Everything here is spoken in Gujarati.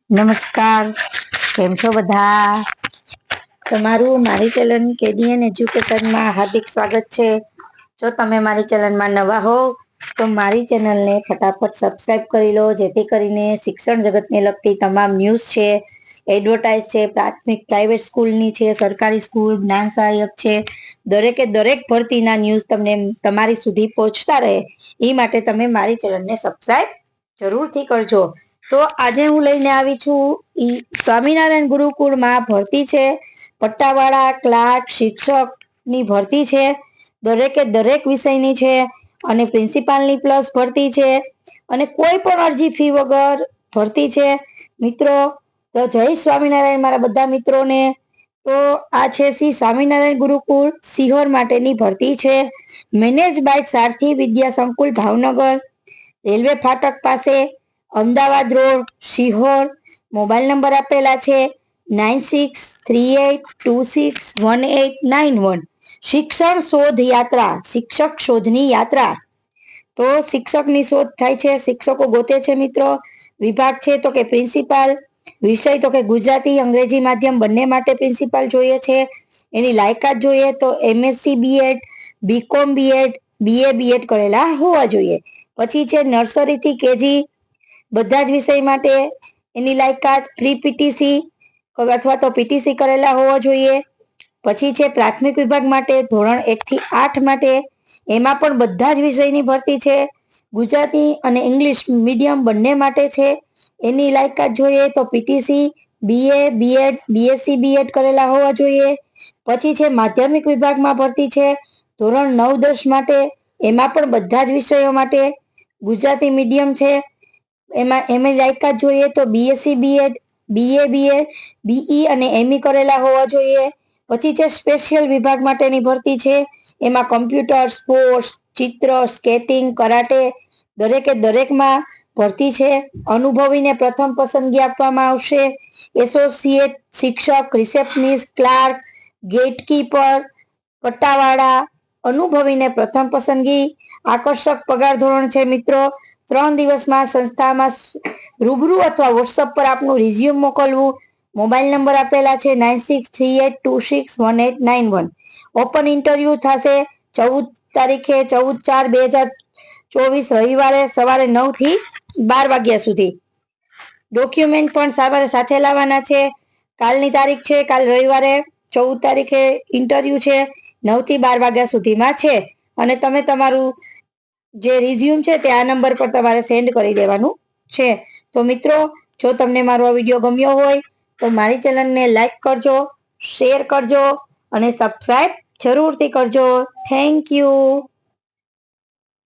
નમસ્કાર, કેમ છો બધા? તમારું મારી ચેનલ કેડીએન એજ્યુકેશનમાં હાર્દિક સ્વાગત છે. જો તમે મારી ચેનલમાં નવા હો તો મારી ચેનલને ફટાફટ સબસ્ક્રાઇબ કરી લો, જેથી કરીને શિક્ષણ જગતને લગતી તમામ ન્યૂઝ છે, એડવર્ટાઇઝ છે, પ્રાથમિક પ્રાઇવેટ સ્કૂલની છે, સરકારી સ્કૂલ, જ્ઞાન સહાયક છે, દરેકે દરેક ભરતીના ન્યૂઝ તમને તમારી સુધી પહોંચતા રહે એ માટે તમે મારી ચેનલને સબસ્ક્રાઇબ જરૂરથી કરજો. તો આજે હું લઈને આવી છું સ્વામિનારાયણ ગુરુકુળમાં ભરતી છે, પટ્ટાવાળા, ક્લાર્ક, શિક્ષકની ભરતી છે, દરેકે દરેક વિષયની છે અને પ્રિન્સિપાલની પ્લસ ભરતી છે અને કોઈ પણ અરજી ફી વગર ભરતી છે. મિત્રો તો જય સ્વામિનારાયણ મારા બધા મિત્રોને. તો આ છે શ્રી સ્વામિનારાયણ ગુરુકુળ સિહોર માટેની ભરતી છે. મેનેજ બાય સારથી વિદ્યા સંકુલ ભાવનગર, રેલવે ફાટક પાસે, Ahmedabad road, Sihor. Mobile number આપેલા છે 9638261891. શિક્ષણ શોધ યાત્રા, શિક્ષક શોધની યાત્રા. તો શિક્ષકની શોધ થાય છે, શિક્ષકો ગોતે છે મિત્રો. વિભાગ છે તો કે પ્રિન્સિપાલ, વિષય તો કે ગુજરાતી અંગ્રેજી માધ્યમ બંને માટે પ્રિન્સિપાલ જોઈએ છે. એની લાયકાત જોઈએ તો MSc BEd, BCom BEd, BA BEd કરેલા હોવા જોઈએ. પછી છે નર્સરી થી કેજી બધા જ વિષય માટે એની લાયકાત પ્રી પીટીસી અથવા તો પીટીસી કરેલા હોવા જોઈએ. પછી છે પ્રાથમિક વિભાગ માટે ધોરણ 1 થી 8 માટે, એમાં પણ બધા જ વિષયની ભરતી છે. ગુજરાતી અને ઇંગ્લિશ મીડિયમ બંને માટે છે. એની લાયકાત જોઈએ તો PTC, BA, BEd, BSc BEd કરેલા હોવા જોઈએ. પછી છે માધ્યમિક વિભાગમાં ભરતી છે ધોરણ 9-10 માટે, એમાં પણ બધા જ વિષયો માટે ગુજરાતી મીડિયમ છે. એમાં લાયકાત જોઈએ તો BSc B Ed, BA B Ed, BE અને એમઈ કરેલા હોવા જોઈએ. પછી છે સ્પેશિયલ વિભાગ માટેની ભરતી છે, એમાં કમ્પ્યુટર, સ્પોર્ટ્સ, ચિત્ર, સ્કેટિંગ, કરાટે દરેકે દરેકમાં ભરતી છે. અનુભવીને પ્રથમ પસંદગી આપવામાં આવશે. એસોસિએટ શિક્ષક, રિસેપ્શનિસ્ટ, ક્લાર્ક, ગેટકીપર, પટ્ટાવાળા અનુભવીને પ્રથમ પસંદગી. આકર્ષક પગાર ધોરણ છે મિત્રો. 3 દિવસમાં સંસ્થામાં રૂબરૂ અથવા વોટ્સઅપ પર આપનું રિઝ્યુમ મોકલવું. મોબાઈલ નંબર આપેલા છે 9638261891. ઓપન ઇન્ટરવ્યુ થશે 14/4/2024 રવિવારે સવારે 9 થી 12 વાગ્યા સુધી. ડોક્યુમેન્ટ પણ સવારે સાથે લાવવાના છે. કાલની તારીખ છે, કાલ રવિવારે 14 તારીખે ઇન્ટરવ્યુ છે, 9 થી 12 વાગ્યા સુધીમાં છે. અને તમે તમારું જે રિઝ્યુમ છે તે આ નંબર પર તમારે સેન્ડ કરી દેવાનું છે. તો મિત્રો, જો તમને મારો આ વિડીયો ગમ્યો હોય તો મારી ચેનલને લાઈક કરજો, શેર કરજો અને સબસ્ક્રાઇબ જરૂરથી કરજો. Thank you.